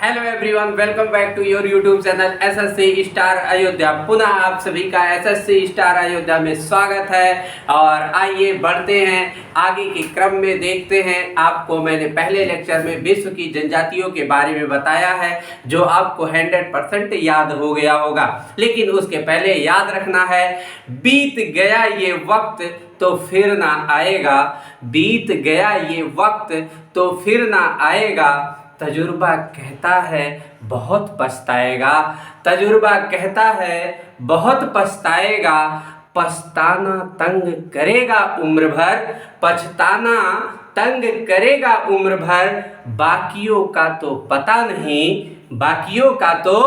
Hello everyone, welcome back to your YouTube channel SSC star Ayodhya. पुनः आप सभी का एसएससी स्टार अयोध्या में स्वागत है। और आइए बढ़ते हैं आगे के क्रम में। देखते हैं, आपको मैंने पहले लेक्चर में विश्व की जनजातियों के बारे में बताया है, जो आपको 100% याद हो गया होगा। लेकिन उसके पहले याद रखना है, बीत गया ये वक्त तो फिर ना आएगा, बीत गया ये वक्त तो फिर ना आएगा। तजुर्बा कहता है बहुत पछताएगा, तजुर्बा कहता है बहुत पछताएगा। पछताना तंग करेगा उम्र भर, पछताना तंग करेगा उम्र भर। बाकियों का तो पता नहीं, बाकियों का तो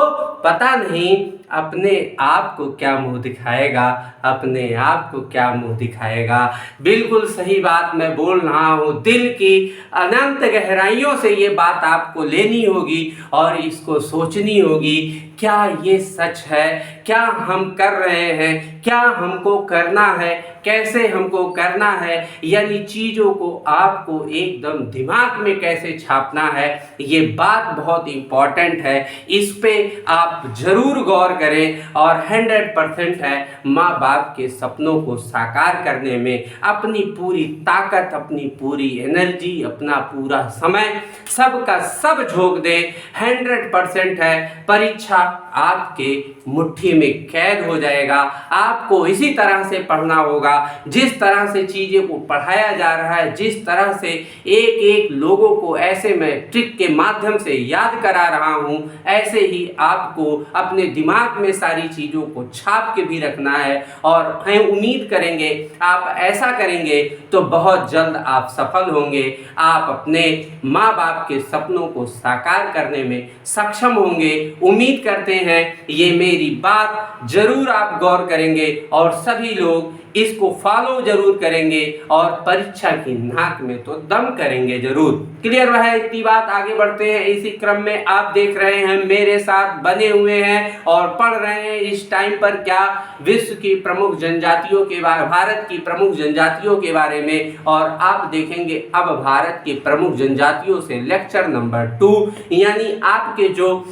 पता नहीं। अपने आप को क्या मुंह दिखाएगा, अपने आप को क्या मुंह दिखाएगा। बिल्कुल सही बात मैं बोल रहा हूँ। दिल की अनंत गहराइयों से ये बात आपको लेनी होगी और इसको सोचनी होगी, क्या ये सच है, क्या हम कर रहे हैं, क्या हमको करना है, कैसे हमको करना है। यानी चीज़ों को आपको एकदम दिमाग में कैसे छापना है, ये बात बहुत इम्पॉर्टेंट है। इस पे आप ज़रूर गौर करें और 100% है माँ बाप के सपनों को साकार करने में अपनी पूरी ताकत, अपनी पूरी एनर्जी, अपना पूरा समय सब का सब झोंक दें। 100% है परीक्षा आपके मुट्ठी में कैद हो जाएगा। आपको इसी तरह से पढ़ना होगा, जिस तरह से चीज़ें को पढ़ाया जा रहा है, जिस तरह से एक एक लोगों को ऐसे मैं ट्रिक के माध्यम से याद करा रहा हूँ, ऐसे ही आपको अपने दिमाग में सारी चीज़ों को छाप के भी रखना है। और हम उम्मीद करेंगे आप ऐसा करेंगे तो बहुत जल्द आप सफल होंगे। आप अपने माँ बाप के सपनों को साकार करने में सक्षम होंगे। उम्मीद करते हैं ये मेरी बात जरूर आप गौर करेंगे और सभी लोग इसको फॉलो जरूर करेंगे और परीक्षा की नाक में तो दम करेंगे जरूर। क्लियर है इतनी बात। आगे बढ़ते हैं। इसी क्रम में आप देख रहे हैं मेरे साथ बने हुए हैं और पढ़ रहे हैं इस टाइम पर क्या, विश्व की प्रमुख जनजातियों के बारे, भारत की प्रमुख जनजातियों के बारे में। और आप देखेंगे अब भारत की प्रमुख जनजातियों से लेक्चर नंबर 2, यानी आपके जो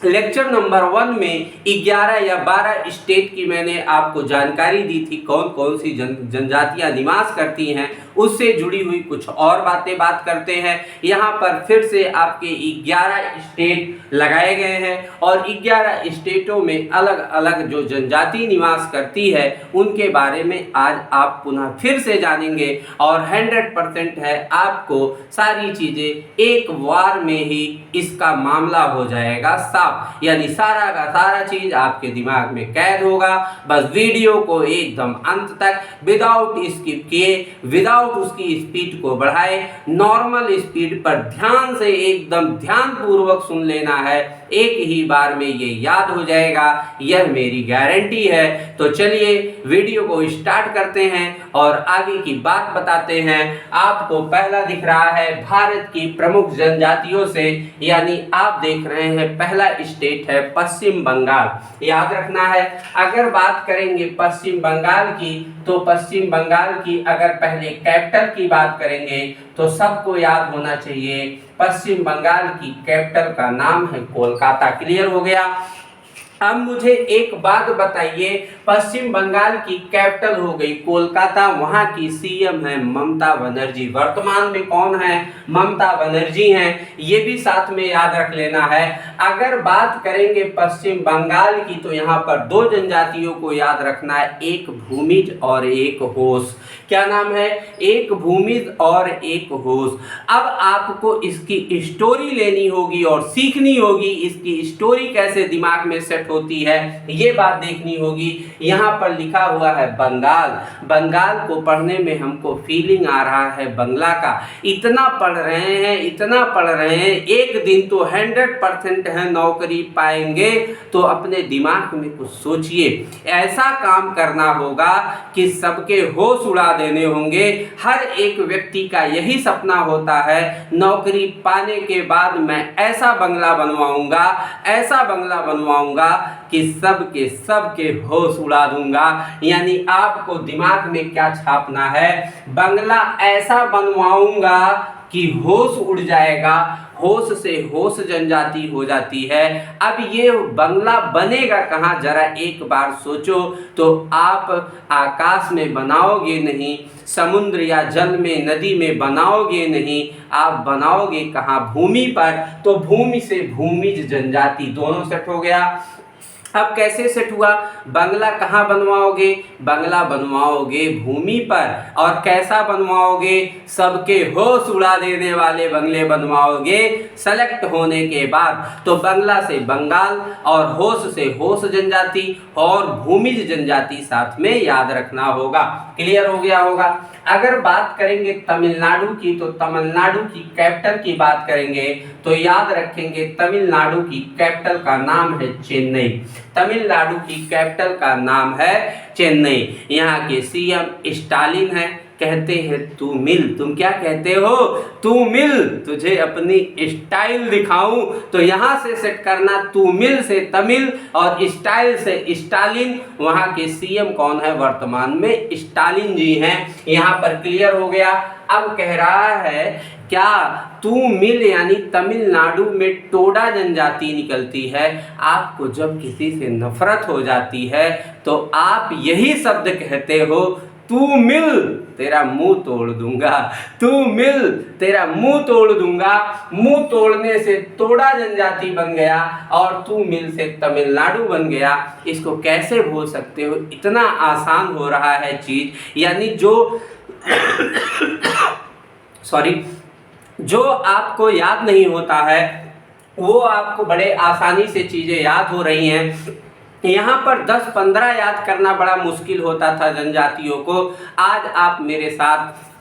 लेक्चर नंबर 1 में 11 या 12 स्टेट की मैंने आपको जानकारी दी थी, कौन कौन सी जनजातियां निवास करती हैं, उससे जुड़ी हुई कुछ और बात करते हैं। यहाँ पर फिर से आपके 11 स्टेट लगाए गए हैं और 11 स्टेटों में अलग अलग जो जनजाति निवास करती है उनके बारे में आज आप पुनः फिर से जानेंगे। और 100% है आपको सारी चीज़ें एक बार में ही इसका मामला हो जाएगा साफ, यानी सारा का सारा चीज आपके दिमाग में कैद होगा। बस वीडियो को एकदम अंत तक विदाउट स्किप किए, विदाउट उसकी स्पीड को बढ़ाए, नॉर्मल स्पीड पर ध्यान से एकदम ध्यान पूर्वक सुन लेना है। एक ही बार में ये याद हो जाएगा, यह मेरी गारंटी है। तो चलिए वीडियो को स्टार्ट करते हैं और आगे की बात बताते हैं। आपको पहला दिख रहा है भारत की प्रमुख जनजातियों से, यानी आप देख रहे हैं पहला स्टेट है पश्चिम बंगाल। याद रखना है, अगर बात करेंगे पश्चिम बंगाल की तो पश्चिम बंगाल की अगर पहले कैपिटल की बात करेंगे तो सबको याद होना चाहिए पश्चिम बंगाल की कैपिटल का नाम है कोलकाता। क्लियर हो गया। अब मुझे एक बात बताइए, पश्चिम बंगाल की कैपिटल हो गई कोलकाता, वहां की सीएम है ममता बनर्जी। वर्तमान में कौन है? ममता बनर्जी हैं। ये भी साथ में याद रख लेना है। अगर बात करेंगे पश्चिम बंगाल की तो यहाँ पर 2 जनजातियों को याद रखना है, एक भूमिज और एक होस। क्या नाम है? एक भूमिज और एक होस। अब आपको इसकी स्टोरी लेनी होगी और सीखनी होगी, इसकी स्टोरी कैसे दिमाग में सेट होती है ये बात देखनी होगी। यहाँ पर लिखा हुआ है बंगाल। बंगाल को पढ़ने में हमको फीलिंग आ रहा है बंगला का। इतना पढ़ रहे हैं, इतना पढ़ रहे हैं, एक दिन तो 100% है नौकरी पाएंगे। तो अपने दिमाग में कुछ सोचिए, ऐसा काम करना होगा कि सबके होश उड़ा देने होंगे। हर एक व्यक्ति का यही सपना होता है, नौकरी पाने के बाद मैं ऐसा बंगला बनवाऊंगा, ऐसा बंगला बनवाऊंगा कि सबके होश उड़ा दूंगा। यानी आपको दिमाग में क्या छापना है, बंगला ऐसा बनवाऊंगा कि होश उड़ जाएगा, होश से होश जनजाति हो जाती है। अब ये बंगला बनेगा कहाँ, जरा एक बार सोचो। तो आप आकाश में बनाओगे नहीं, समुद्र या जल में, नदी में बनाओगे नहीं, आप बनाओगे कहाँ, भूमि पर। तो भूमि से भूमिज जनजाति, दोनों सेट हो गया। अब कैसे सेट हुआ, बंगला कहाँ बनवाओगे, बंगला बनवाओगे भूमि पर। और कैसा बनवाओगे, सबके होश उड़ा देने वाले बंगले बनवाओगे सेलेक्ट होने के बाद। तो बंगला से बंगाल और होश से होश जनजाति और भूमिज जनजाति साथ में याद रखना होगा। क्लियर हो गया होगा। अगर बात करेंगे तमिलनाडु की, तो तमिलनाडु की कैपिटल की बात करेंगे तो याद रखेंगे तमिलनाडु की कैपिटल का नाम है चेन्नई। तमिलनाडु की कैपिटल का नाम है चेन्नई। यहाँ के सीएम स्टालिन है। कहते हैं तू मिल, तुम क्या कहते हो, तू मिल, तुझे अपनी स्टाइल दिखाऊं। तो यहाँ से सेट करना, तू मिल से तमिल और स्टाइल से स्टालिन। वहाँ के सीएम कौन है वर्तमान में, स्टालिन जी हैं। यहाँ पर क्लियर हो गया। अब कह रहा है क्या, तू मिल यानी तमिलनाडु में टोडा जनजाति निकलती है। आपको जब किसी से नफरत हो जाती है तो आप यही शब्द कहते हो, तू मिल तेरा मुंह तोड़ दूंगा, तू मिल तेरा मुंह तोड़ दूंगा। मुंह तोड़ने से टोडा जनजाति बन गया और तू मिल से तमिलनाडु बन गया। इसको कैसे भूल सकते हो, इतना आसान हो रहा है चीज। यानी जो आपको याद नहीं होता है वो आपको बड़े आसानी से चीजें याद हो रही हैं। यहाँ पर 10-15 याद करना बड़ा मुश्किल होता था जनजातियों को। आज आप मेरे साथ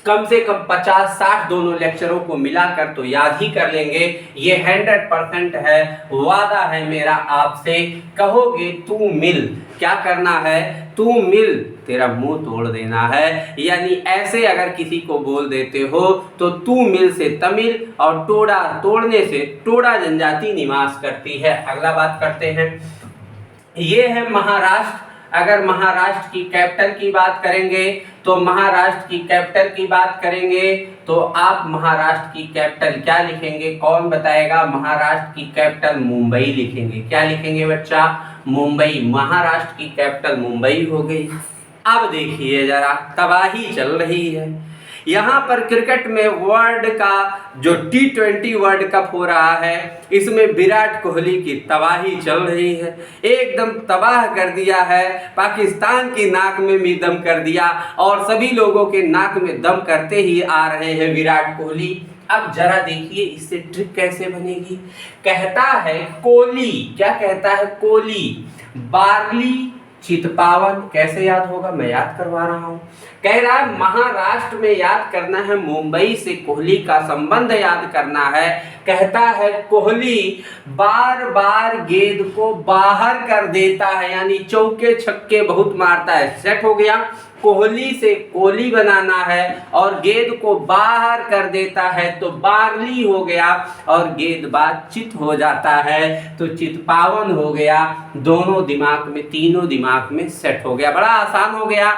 कम से कम 50-60 दोनों लेक्चरों को मिलाकर तो याद ही कर लेंगे। ये 100% है, वादा है मेरा आपसे। कहोगे तू मिल, क्या करना है, तू मिल तेरा मुंह तोड़ देना है। यानी ऐसे अगर किसी को बोल देते हो तो तू मिल से तमिल और टोडा, तोड़ने से टोडा जनजाति निवास करती है। अगला बात करते हैं, ये है महाराष्ट्र। अगर महाराष्ट्र की कैपिटल की बात करेंगे तो महाराष्ट्र की कैपिटल की बात करेंगे तो आप महाराष्ट्र की कैपिटल क्या लिखेंगे, कौन बताएगा। महाराष्ट्र की कैपिटल मुंबई लिखेंगे। क्या लिखेंगे बच्चा, मुंबई। महाराष्ट्र की कैपिटल मुंबई हो गई। अब देखिए जरा, तबाही चल रही है यहाँ पर क्रिकेट में। वर्ल्ड का जो T20 वर्ल्ड कप हो रहा है, इसमें विराट कोहली की तबाही चल रही है। एकदम तबाह कर दिया है, पाकिस्तान की नाक में भी दम कर दिया और सभी लोगों के नाक में दम करते ही आ रहे हैं विराट कोहली। अब जरा देखिए इससे ट्रिक कैसे बनेगी। कहता है कोहली, क्या कहता है, कोहली, बार्ली, चितपावन। कैसे याद होगा, मैं याद करवा रहा हूँ। कह रहा है महाराष्ट्र में याद करना है, मुंबई से कोहली का संबंध याद करना है। कहता है कोहली बार बार गेंद को बाहर कर देता है, यानी चौके छक्के बहुत मारता है। सेट हो गया। कोहली से कोहली बनाना है और गेंद को बाहर कर देता है तो बार्ली हो गया और गेंदबाज चित हो जाता है तो चितपावन हो गया। दोनों दिमाग में, तीनों दिमाग में सेट हो गया। बड़ा आसान हो गया।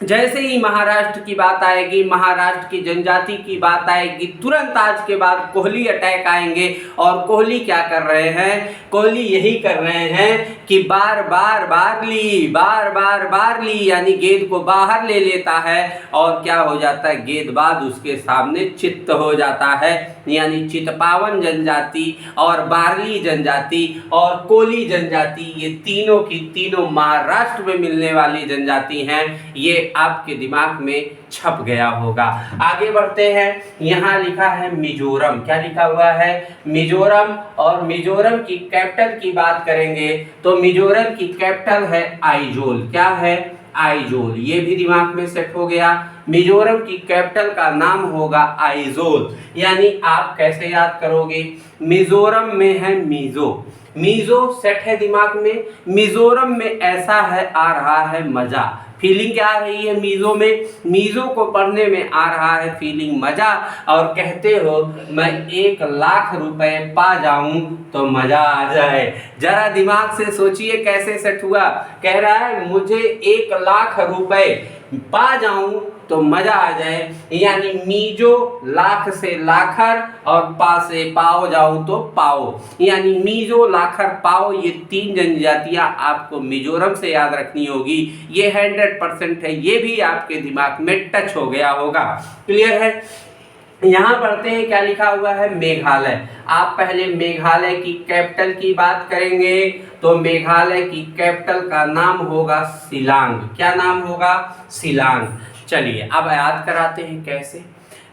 जैसे ही महाराष्ट्र की बात आएगी, महाराष्ट्र की जनजाति की बात आएगी, तुरंत आज के बाद कोहली अटैक आएंगे। और कोहली क्या कर रहे हैं, कोहली यही कर रहे हैं कि बार बार बार्ली, बार बार बार्ली, यानी गेंद को बाहर ले लेता है और क्या हो जाता है, गेंदबाज उसके सामने चित्त हो जाता है। यानी चितपावन जनजाति और बार्ली जनजाति और कोहली जनजाति, ये तीनों की तीनों महाराष्ट्र में मिलने वाली जनजाति हैं। ये आपके दिमाग में छप गया होगा। आगे बढ़ते हैं। यहाँ लिखा है मिजोरम। क्या लिखा हुआ है, मिजोरम। और मिजोरम की कैपिटल की बात करेंगे तो मिजोरम की कैपिटल है आइजोल। क्या है, आइजोल। ये भी दिमाग में सेट हो गया। मिजोरम की कैपिटल का नाम होगा आइजोल। यानी आप कैसे याद करोगे, मिजोरम में है मीजो, मीजो सेट है दिमाग में। मिजोरम में ऐसा है, आ रहा है मजा। फीलिंग क्या आ रही है मीजो में, मीजो को पढ़ने में आ रहा है फीलिंग, मजा। और कहते हो मैं 1 लाख रुपए पा जाऊं तो मजा आ जाए। जरा दिमाग से सोचिए कैसे सेट हुआ। कह रहा है मुझे 1 लाख रुपए पा जाऊं तो मजा आ जाए। यानी मीजो लाख से लाखर और पा से पाओ जाओ तो पाओ, यानी मीजो लाखर पाओ, ये 3 जनजातियां आपको मिजोरम से याद रखनी होगी। ये 100% है, ये भी आपके दिमाग में टच हो गया होगा। क्लियर है। यहाँ पढ़ते हैं क्या लिखा हुआ है, मेघालय। आप पहले मेघालय की कैपिटल की बात करेंगे तो मेघालय की कैपिटल का नाम होगा शिलांग। क्या नाम होगा, शिलांग। चलिए अब याद कराते हैं कैसे।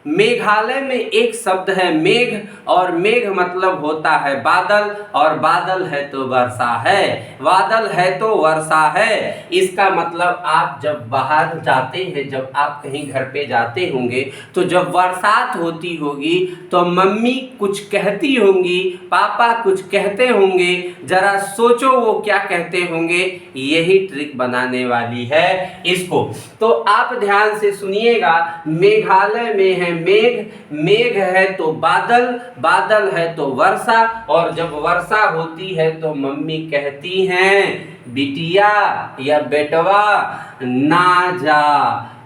मेघालय में एक शब्द है मेघ, और मेघ मतलब होता है बादल, और बादल है तो वर्षा है, बादल है तो वर्षा है। इसका मतलब आप जब बाहर जाते हैं, जब आप कहीं घर पे जाते होंगे तो जब बरसात होती होगी तो मम्मी कुछ कहती होंगी, पापा कुछ कहते होंगे, जरा सोचो वो क्या कहते होंगे। यही ट्रिक बनाने वाली है इसको, तो आप ध्यान से सुनिएगा। मेघालय में है मेघ, मेघ है तो बादल, बादल है तो वर्षा, और जब वर्षा होती है तो मम्मी कहती हैं बिटिया या बेटवा ना जा,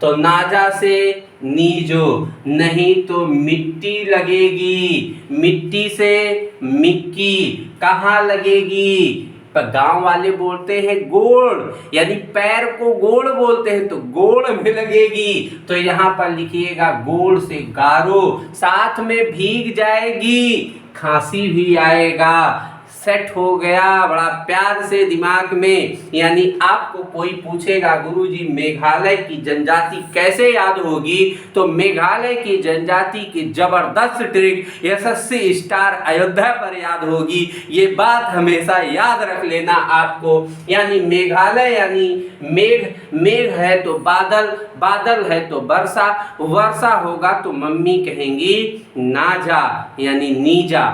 तो ना जा से नीजो, नहीं तो मिट्टी लगेगी, मिट्टी से मिक्की, कहाँ लगेगी, पर गांव वाले बोलते हैं गोड़, यानी पैर को गोड़ बोलते हैं, तो गोड़ में लगेगी। तो यहाँ पर लिखिएगा गोड़ से गारो, साथ में भीग जाएगी, खांसी भी आएगा। सेट हो गया बड़ा प्यार से दिमाग में। यानी आपको कोई पूछेगा गुरुजी मेघालय की जनजाति कैसे याद होगी, तो मेघालय की जनजाति की जबरदस्त ट्रिक यशस्वी स्टार अयोध्या पर याद होगी। ये बात हमेशा याद रख लेना आपको। यानी मेघालय यानी मेघ, मेघ है तो बादल, बादल है तो वर्षा, वर्षा होगा तो मम्मी कहेंगी ना जा यानी नी जा,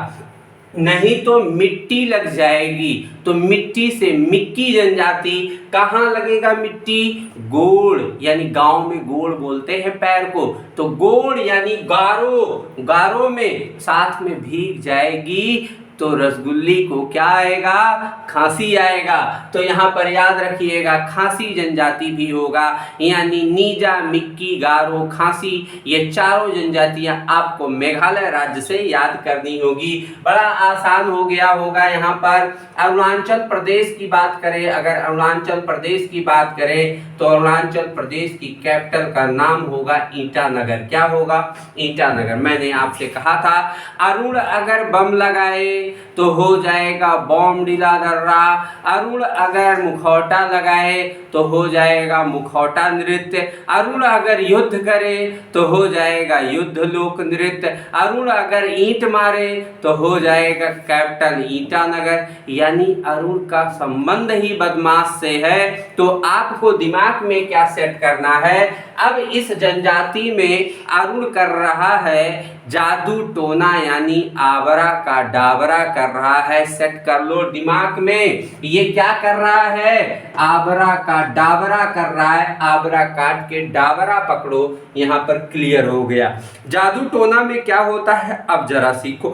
नहीं तो मिट्टी लग जाएगी, तो मिट्टी से मिक्की जनजाति, कहाँ लगेगा मिट्टी, गोड़, यानी गांव में गोड़ बोलते हैं पैर को, तो गोड़ यानी गारो, गारो में साथ में भीग जाएगी, तो रसगुल्ली को क्या आएगा, खांसी आएगा। तो यहाँ पर याद रखिएगा खांसी जनजाति भी होगा, यानी नीजा, मिक्की, गारो, खांसी, ये चारों जनजातियां आपको मेघालय राज्य से याद करनी होगी। बड़ा आसान हो गया होगा। यहाँ पर अरुणाचल प्रदेश की बात करें, अगर अरुणाचल प्रदेश की बात करें तो अरुणाचल प्रदेश की कैपिटल का नाम होगा ईटानगर। क्या होगा, ईटानगर। मैंने आपसे कहा था अरुण अगर बम लगाए तो हो जाएगा बॉम्ब डिला दर्रा, अरुण अगर मुखौटा लगाए तो हो जाएगा मुखौटा नृत्य, अरुण अगर युद्ध करे तो हो जाएगा युद्ध लोक नृत्य, अरुण अगर ईंट मारे तो हो जाएगा कैपिटल ईटानगर। यानी अरुण का संबंध ही बदमाश से है। तो आपको दिमाग में क्या सेट करना है, अब इस जनजाति में अरुण कर रहा है जादू टोना, यानी आबरा का डाबरा कर रहा है। सेट कर लो दिमाग में, ये क्या कर रहा है, आबरा का डाबरा कर रहा है। आबरा काट के डाबरा पकड़ो, यहाँ पर क्लियर हो गया। जादू टोना में क्या होता है, अब जरा सीखो।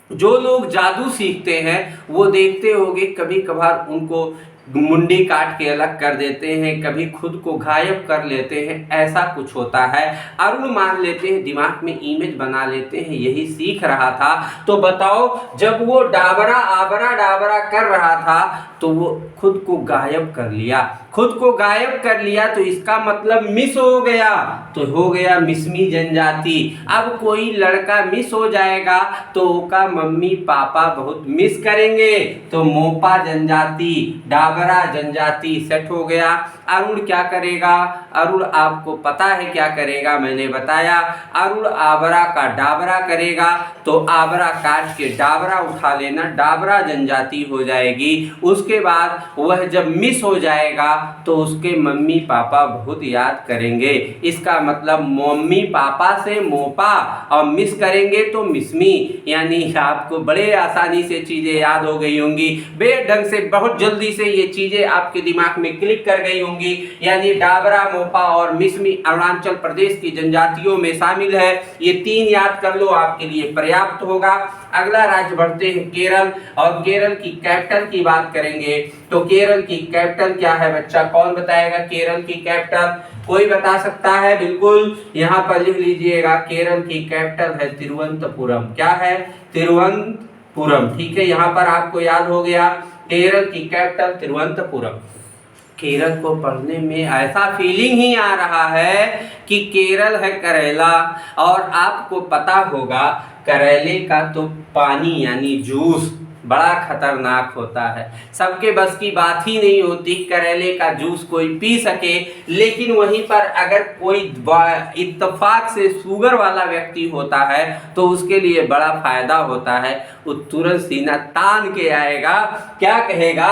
जो लोग जादू सीखते हैं वो देखते होंगे कभी कभार उनको मुंडी काट के अलग कर देते हैं, कभी खुद को गायब कर लेते हैं, ऐसा कुछ होता है। अरुण मान लेते हैं, दिमाग में इमेज बना लेते हैं, यही सीख रहा था। तो बताओ जब वो डाबरा आबरा डाबरा कर रहा था तो वो खुद को गायब कर लिया, खुद को गायब कर लिया, तो इसका मतलब मिस हो गया, तो हो गया मिसमी जनजाति। अब कोई लड़का मिस हो जाएगा तो उसका मम्मी पापा बहुत मिस करेंगे, तो मोपा जनजाति, डाबरा जनजाति। सेट हो गया। अरुण क्या करेगा, अरुण आपको पता है क्या करेगा, मैंने बताया अरुण आबरा का डाबरा करेगा, तो आबरा काट के डाबरा उठा लेना, डाबरा जनजाति हो जाएगी। उसके बाद वह जब मिस हो जाएगा तो उसके मम्मी पापा बहुत याद करेंगे। इसका मतलब मम्मी पापा से मोपा और मिस करेंगे तो मिसमी। यानी आपको बड़े आसानी से चीजें याद हो गई होंगी, बेढंग से बहुत जल्दी से ये चीजें आपके दिमाग में क्लिक कर गई होंगी। यानी डाबरा, मोपा और मिसमी अरुणाचल प्रदेश की जनजातियों में शामिल है। ये 3 याद कर लो, आपके लिए पर्याप्त होगा। अगला राज्य बढ़ते हैं केरल, और केरल की कैपिटल की बात करेंगे तो केरल की कैपिटल क्या है बच्चा, कौन बताएगा केरल की कैपिटल। कोई बता सकता है? बिल्कुल यहाँ पर लिख लीजिएगा, केरल की कैपिटल है तिरुवनंतपुरम। क्या है? तिरुवनंतपुरम। ठीक है, यहाँ पर आपको याद हो गया, केरल की कैपिटल तिरुवनंतपुरम। केरल को पढ़ने में ऐसा फीलिंग ही आ रहा है कि केरल है करेला, और आपको पता होगा करेले का तो पानी यानी जूस बड़ा खतरनाक होता है। सबके बस की बात ही नहीं होती करेले का जूस कोई पी सके, लेकिन वहीं पर अगर कोई इत्तेफाक से शुगर वाला व्यक्ति होता है तो उसके लिए बड़ा फायदा होता है। वो तुरंत सीना तान के आएगा, क्या कहेगा?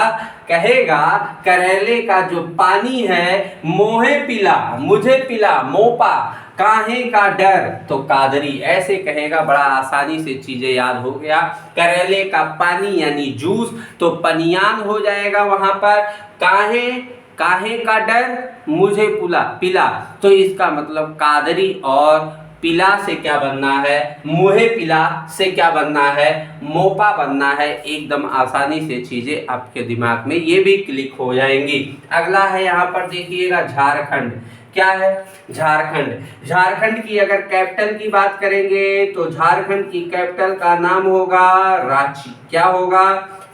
कहेगा करेले का जो पानी है मोहे पिला, मुझे पिला, मोपा काहे का डर तो कादरी, ऐसे कहेगा। बड़ा आसानी से चीजें याद हो गया। करेले का पानी यानी जूस तो पनियान हो जाएगा वहां पर। काहे, काहे का डर, मुझे पिला तो इसका मतलब कादरी, और पिला से क्या बनना है? मुहे पिला से क्या बनना है? मोपा बनना है। एकदम आसानी से चीजें आपके दिमाग में ये भी क्लिक हो जाएंगी। अगला है यहाँ पर देखिएगा झारखंड। क्या है? झारखंड। झारखंड की अगर कैपिटल की बात करेंगे तो झारखंड की कैपिटल का नाम होगा रांची। क्या होगा?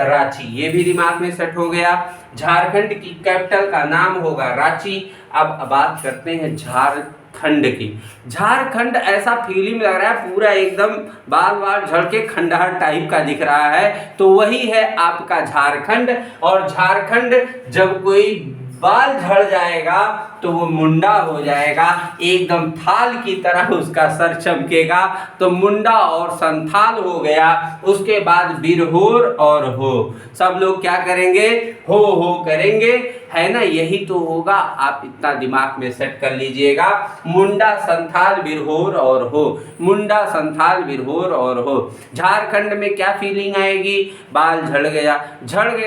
रांची। ये भी दिमाग में सेट हो गया। झारखंड की कैपिटल का नाम होगा रांची। अब बात करते हैं झारखंड की। झारखंड ऐसा फीलिंग लग रहा है पूरा एकदम बाल झड़ के खंडहर टाइप का दिख रहा है, तो वही है आपका झारखंड। और झारखंड जब कोई बाल झड़ जाएगा तो वो मुंडा हो जाएगा, एकदम थाल की तरह उसका सर चमकेगा, तो मुंडा और संथाल हो गया। उसके बाद बिरहोर और हो, सब लोग क्या करेंगे? हो करेंगे, है ना? यही तो होगा। आप इतना दिमाग में सेट कर लीजिएगा, मुंडा संथाल बिरहोर और हो, मुंडा संथाल बिरहोर और हो। झारखंड में क्या फीलिंग आएगी? बाल झड़ गया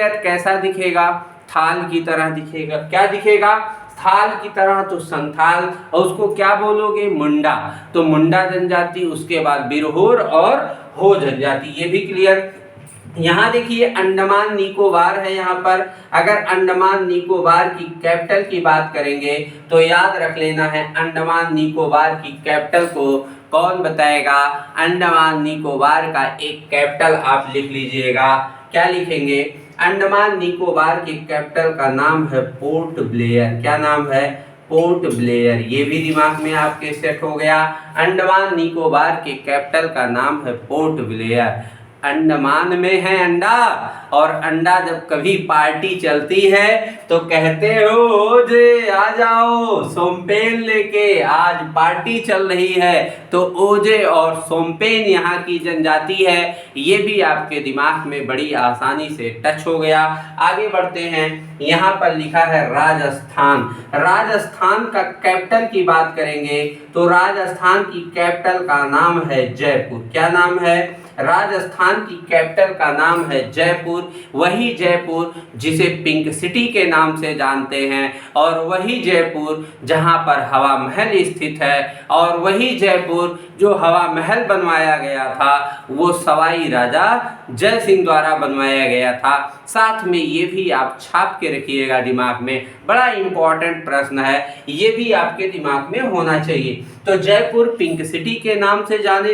तो कैसा दिखेगा? थाल की तरह दिखेगा। क्या दिखेगा? थाल की तरह, तो संथाल, और उसको क्या बोलोगे? मुंडा। तो मुंडा जनजाति, उसके बाद बिरहोर और हो जनजाति। ये भी क्लियर। यहाँ देखिए अंडमान निकोबार है। यहाँ पर अगर अंडमान निकोबार की कैपिटल की बात करेंगे तो याद रख लेना है, अंडमान निकोबार की कैपिटल को कौन बताएगा? अंडमान निकोबार का एक कैपिटल आप लिख लीजिएगा। क्या लिखेंगे? अंडमान निकोबार की कैपिटल का नाम है पोर्ट ब्लेयर। क्या नाम है? Port Blair. ये भी दिमाग में आपके सेट हो गया। अंडमान निकोबार के कैपिटल का नाम है पोर्ट ब्लेयर। अंडमान में है अंडा, और अंडा जब कभी पार्टी चलती है तो कहते हो ओजे आ जाओ सोमपेन लेके, आज पार्टी चल रही है। तो ओजे और सोमपेन यहाँ की जनजाति है। ये भी आपके दिमाग में बड़ी आसानी से टच हो गया। आगे बढ़ते हैं। यहाँ पर लिखा है राजस्थान। राजस्थान का कैपिटल की बात करेंगे तो राजस्थान की कैपिटल का नाम है जयपुर। क्या नाम है? राजस्थान की कैपिटल का नाम है जयपुर। वही जयपुर जिसे पिंक सिटी के नाम से जानते हैं, और वही जयपुर जहां पर हवा महल स्थित है, और वही जयपुर जो हवा महल बनवाया गया था वो सवाई राजा जय सिंह द्वारा बनवाया गया था। साथ में ये भी आप छाप के रखिएगा दिमाग में, बड़ा इंपॉर्टेंट प्रश्न है, ये भी आपके दिमाग में होना चाहिए। तो जयपुर पिंक सिटी के नाम से जाना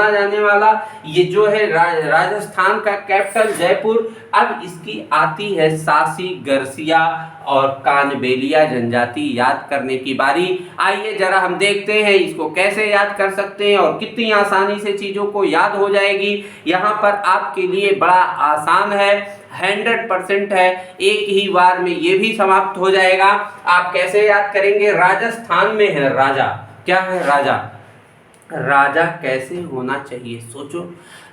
जाने वाला ये जो है राजस्थान का कैपिटल जयपुर। अब इसकी आती है सासी, गरसिया और कानबेलिया जनजाति याद करने की बारी। आइए जरा हम देखते हैं इसको कैसे याद कर सकते हैं और कितनी आसानी से चीज़ों को याद हो जाएगी। यहाँ पर आपके लिए बड़ा आसान है, 100% है, एक ही बार में ये भी समाप्त हो जाएगा। आप कैसे याद करेंगे? राजस्थान में है राजा। क्या है? राजा। राजा कैसे होना चाहिए? सोचो,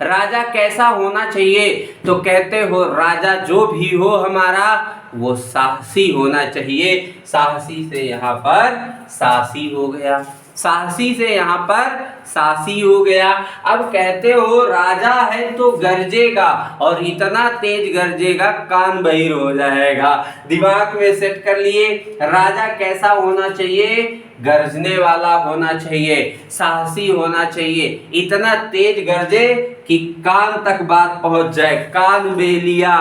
राजा कैसा होना चाहिए? तो कहते हो राजा जो भी हो हमारा वो साहसी होना चाहिए। साहसी से यहाँ पर सासी हो गया, साहसी से यहाँ पर सासी हो गया। अब कहते हो राजा है तो गरजेगा, और इतना तेज गरजेगा कान बहिर हो जाएगा। दिमाग में सेट कर लिए, राजा कैसा होना चाहिए? गरजने वाला होना चाहिए, साहसी होना चाहिए, इतना तेज गरजे कि कान तक बात पहुंच जाए, कान बेलिया।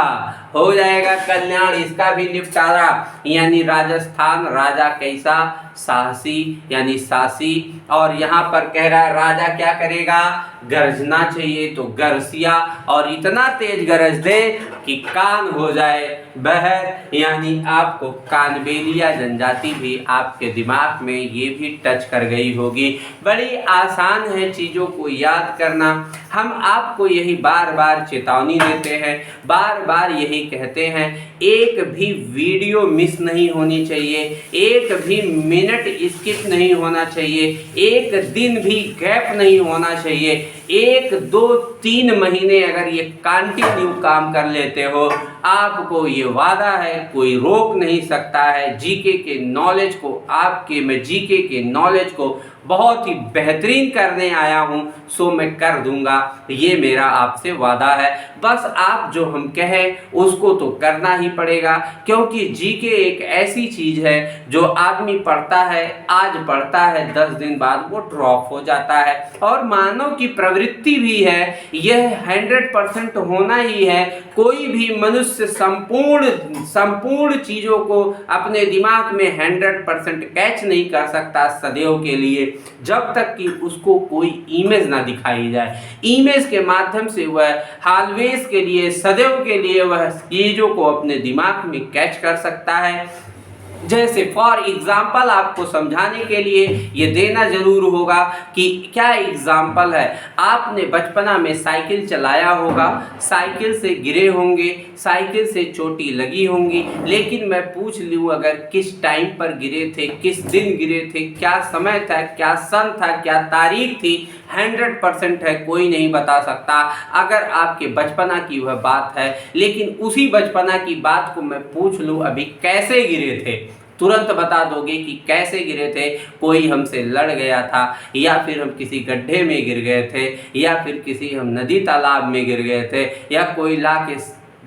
हो जाएगा कल्याण, इसका भी निपटारा। यानी राजस्थान, राजा कैसा, साहसी यानी सासी। और यहाँ पर कह रहा है राजा क्या करेगा, गरजना चाहिए तो गरसिया, और इतना तेज गरज दे कि कान हो जाए बहर। यानी आपको कानबेलिया जनजाति भी आपके दिमाग में ये भी टच कर गई होगी। बड़ी आसान है चीज़ों को याद करना। हम आपको यही बार बार चेतावनी देते हैं, बार बार यही कहते हैं, एक भी वीडियो मिस नहीं होनी चाहिए, एक भी मिनट स्किप नहीं होना चाहिए, एक दिन भी गैप नहीं होना चाहिए। 1, 2, 3 महीने अगर ये कंटिन्यू काम कर लेते हो, आपको ये वादा है कोई रोक नहीं सकता है। जीके के नॉलेज को, आपके मैं जीके के नॉलेज को बहुत ही बेहतरीन करने आया हूँ, सो मैं कर दूंगा, ये मेरा आपसे वादा है। बस आप जो हम कहें उसको तो करना ही पड़ेगा, क्योंकि जीके एक ऐसी चीज़ है जो आदमी पढ़ता है, आज पढ़ता है, 10 दिन बाद वो ड्रॉप हो जाता है। और मानव की प्रवृत्ति भी है, यह 100% होना ही है। कोई भी मनुष्य संपूर्ण चीज़ों को अपने दिमाग में 100% कैच नहीं कर सकता सदैव के लिए, जब तक कि उसको कोई इमेज ना दिखाई जाए। इमेज के माध्यम से वह ऑलवेज के लिए, सदैव के लिए वह चीज़ों को अपने दिमाग में कैच कर सकता है। जैसे फॉर एग्जाम्पल आपको समझाने के लिए ये देना जरूर होगा कि क्या एग्जाम्पल है। आपने बचपना में साइकिल चलाया होगा, साइकिल से गिरे होंगे, साइकिल से चोटी लगी होंगी, लेकिन मैं पूछ लूँ अगर किस टाइम पर गिरे थे, किस दिन गिरे थे, क्या समय था, क्या सन था, क्या तारीख थी, 100% है, कोई नहीं बता सकता अगर आपके बचपना की वह बात है। लेकिन उसी बचपना की बात को मैं पूछ लूँ अभी कैसे गिरे थे, तुरंत बता दोगे कि कैसे गिरे थे। कोई हमसे लड़ गया था, या फिर हम किसी गड्ढे में गिर गए थे, या फिर किसी हम नदी तालाब में गिर गए थे, या कोई ला के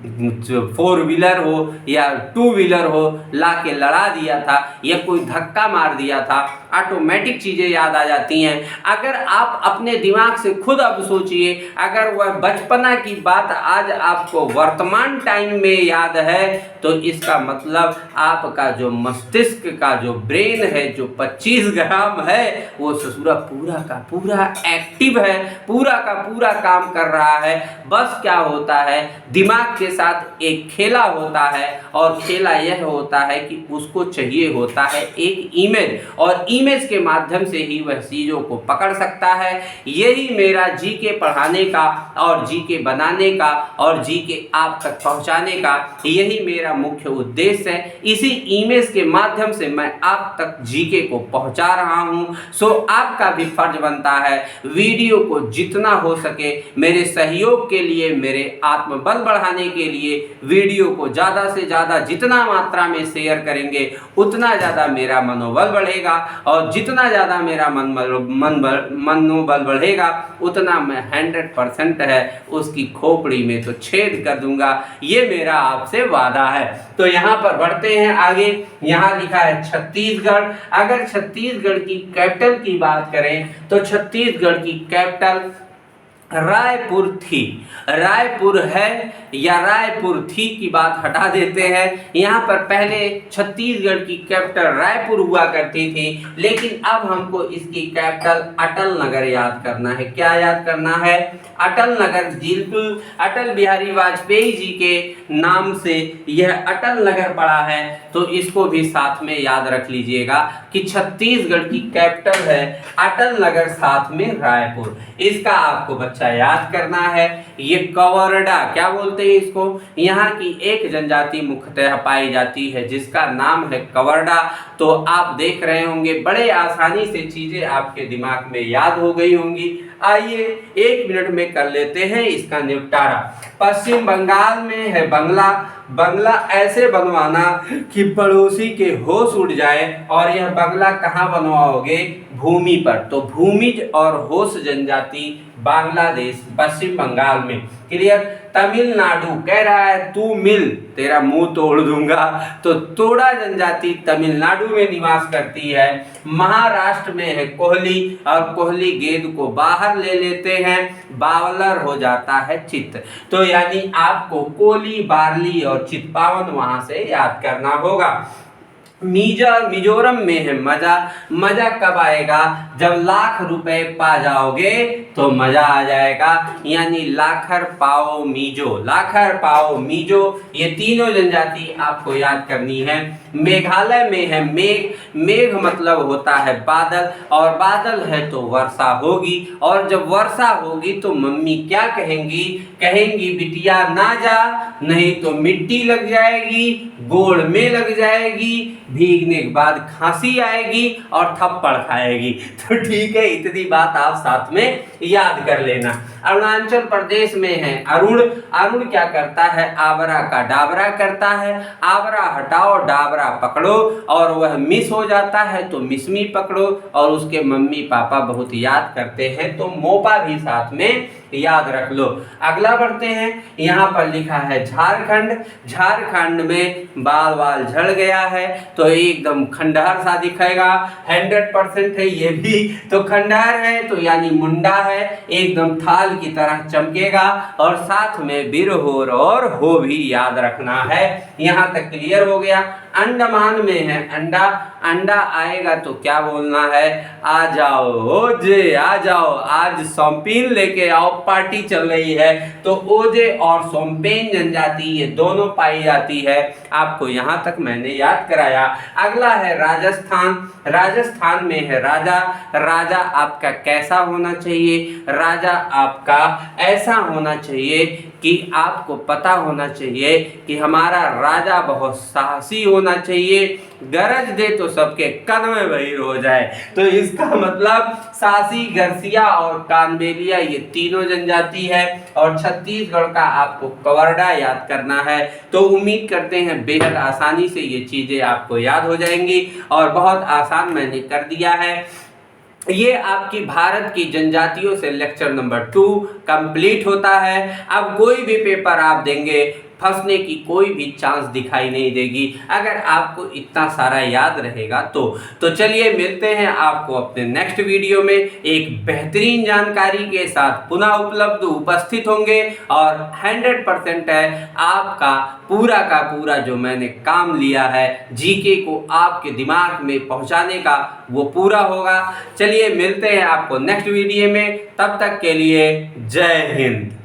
4 व्हीलर हो या 2 व्हीलर हो ला के लड़ा दिया था, या कोई धक्का मार दिया था। ऑटोमेटिक चीज़ें याद आ जाती हैं। अगर आप अपने दिमाग से खुद अब सोचिए, अगर वह बचपना की बात आज आपको वर्तमान टाइम में याद है, तो इसका मतलब आपका जो मस्तिष्क का जो ब्रेन है, जो 25 ग्राम है, वो ससुरा पूरा का पूरा एक्टिव है, पूरा का पूरा काम कर रहा है। बस क्या होता है, दिमाग के साथ एक खेला होता है, और खेला यह होता है कि उसको चाहिए होता है एक इमेज, और इमेज के माध्यम से ही वह चीज़ों को पकड़ सकता है। यही मेरा जीके पढ़ाने का और जीके बनाने का और जीके आप तक पहुंचाने का यही मेरा मुख्य उद्देश्य है। इसी इमेज के माध्यम से मैं आप तक जीके को पहुंचा रहा हूं। सो आपका भी फर्ज बनता है वीडियो को जितना हो सके मेरे सहयोग के लिए, मेरे आत्मबल बढ़ाने के लिए वीडियो को ज़्यादा से ज़्यादा जितना मात्रा में शेयर करेंगे उतना ज़्यादा मेरा मनोबल बढ़ेगा, और जितना ज़्यादा मेरा मनोबल बढ़ेगा उतना मैं 100% है उसकी खोपड़ी में तो छेद कर दूंगा। ये मेरा आपसे वादा है। तो यहाँ पर बढ़ते हैं आगे। यहाँ लिखा है छत्तीसगढ़। अगर छत्तीसगढ़ की कैपिटल की बात करें तो छत्तीसगढ़ की कैपिटल रायपुर थी। रायपुर है या रायपुर थी की बात हटा देते हैं। यहाँ पर पहले छत्तीसगढ़ की कैपिटल रायपुर हुआ करती थी, लेकिन अब हमको इसकी कैपिटल अटल नगर याद करना है। क्या याद करना है? अटल नगर। बिल्कुल अटल बिहारी वाजपेयी जी के नाम से यह अटल नगर पड़ा है, तो इसको भी साथ में याद रख लीजिएगा कि छत्तीसगढ़ की कैपिटल है अटल नगर, साथ में रायपुर। इसका आपको बच्चा याद करना है। ये कवर्डा, क्या बोलते हैं इसको? यहाँ की एक जनजाति मुख्यतः पाई जाती है जिसका नाम है कवर्डा। तो आप देख रहे होंगे बड़े आसानी से चीजें आपके दिमाग में याद हो गई होंगी। आइए 1 मिनट में कर लेते हैं इसका निपटारा। पश्चिम बंगाल में है बंगला। बंगला ऐसे बनवाना कि पड़ोसी के होश उड़ जाए, और यह बंगला कहाँ बनवाओगे? भूमि पर। तो भूमिज और होश जनजाति बांग्लादेश, पश्चिम बंगाल में। क्लियर। तमिलनाडु कह रहा है तू मिल, तेरा मुंह तोड़ दूंगा। तो तोड़ा जनजाति तमिलनाडु में निवास करती है। महाराष्ट्र में है कोहली, और कोहली गेंद को बाहर ले लेते हैं, बावलर हो जाता है चित। तो यानी आपको कोहली, बार्ली और चितपावन वहां से याद करना होगा। मिजोरम में है मजा। मजा कब आएगा? जब लाख रुपए पा जाओगे तो मजा आ जाएगा, यानी लाखर पाओ मीजो, लाखर पाओ मीजो, ये तीनों जनजाति आपको याद करनी है। मेघालय में है मेघ। मेघ मतलब होता है बादल, और बादल है तो वर्षा होगी, और जब वर्षा होगी तो मम्मी क्या कहेंगी? कहेंगी बिटिया ना जा, नहीं तो मिट्टी लग जाएगी, गोड़ में लग जाएगी, भीगने के बाद खांसी आएगी और थप्पड़ खाएगी। तो ठीक है, इतनी बात आप साथ में याद कर लेना। अरुणाचल प्रदेश में है अरुण। अरुण क्या करता है? आवरा का डाबरा करता है। आवरा हटाओ, डाबरा पकड़ो, और वह मिस हो जाता है तो मिसमी पकड़ो, और उसके मम्मी पापा बहुत याद करते हैं तो मोपा भी साथ में याद रख लो। अगला बढ़ते हैं, यहाँ पर लिखा है झारखंड। झारखंड में बाल वाल झड़ गया है तो एकदम खंडहर सा दिखेगा। 100% है ये भी, तो खंडहर है तो यानी मुंडा है, एकदम थाल की तरह चमकेगा, और साथ में बिरहोर और हो भी याद रखना है। यहाँ तक क्लियर हो गया। अंडमान में है अंडा। अंडा आएगा तो क्या बोलना है? आ जाओ ओजे, आ जाओ, आज शौकीन लेके आओ, पार्टी चल रही है। तो ओजे और शौकीन जनजाति ये दोनों पाई जाती है। आपको यहाँ तक मैंने याद कराया। अगला है राजस्थान। राजस्थान में है राजा। राजा आपका कैसा होना चाहिए? राजा आपका ऐसा होना चाहिए कि आपको पता होना चाहिए कि हमारा राजा बहुत साहसी होना चाहिए, गरज दे तो सबके कन में बहिर हो जाए। तो इसका मतलब सासी, गरसिया और कानबेलिया ये तीनों जनजाति है, और छत्तीसगढ़ का आपको कवर्डा याद करना है। तो उम्मीद करते हैं बेहद आसानी से ये चीजें आपको याद हो जाएंगी, और बहुत आसान मैंने कर दिया है। ये आपकी भारत की जनजातियों से लेक्चर नंबर 2 कंप्लीट होता है। अब कोई भी पेपर आप देंगे, फंसने की कोई भी चांस दिखाई नहीं देगी अगर आपको इतना सारा याद रहेगा तो चलिए मिलते हैं आपको अपने नेक्स्ट वीडियो में एक बेहतरीन जानकारी के साथ पुनः उपस्थित होंगे, और 100% है आपका पूरा का पूरा जो मैंने काम लिया है जीके को आपके दिमाग में पहुंचाने का, वो पूरा होगा। चलिए मिलते हैं आपको नेक्स्ट वीडियो में, तब तक के लिए जय हिंद।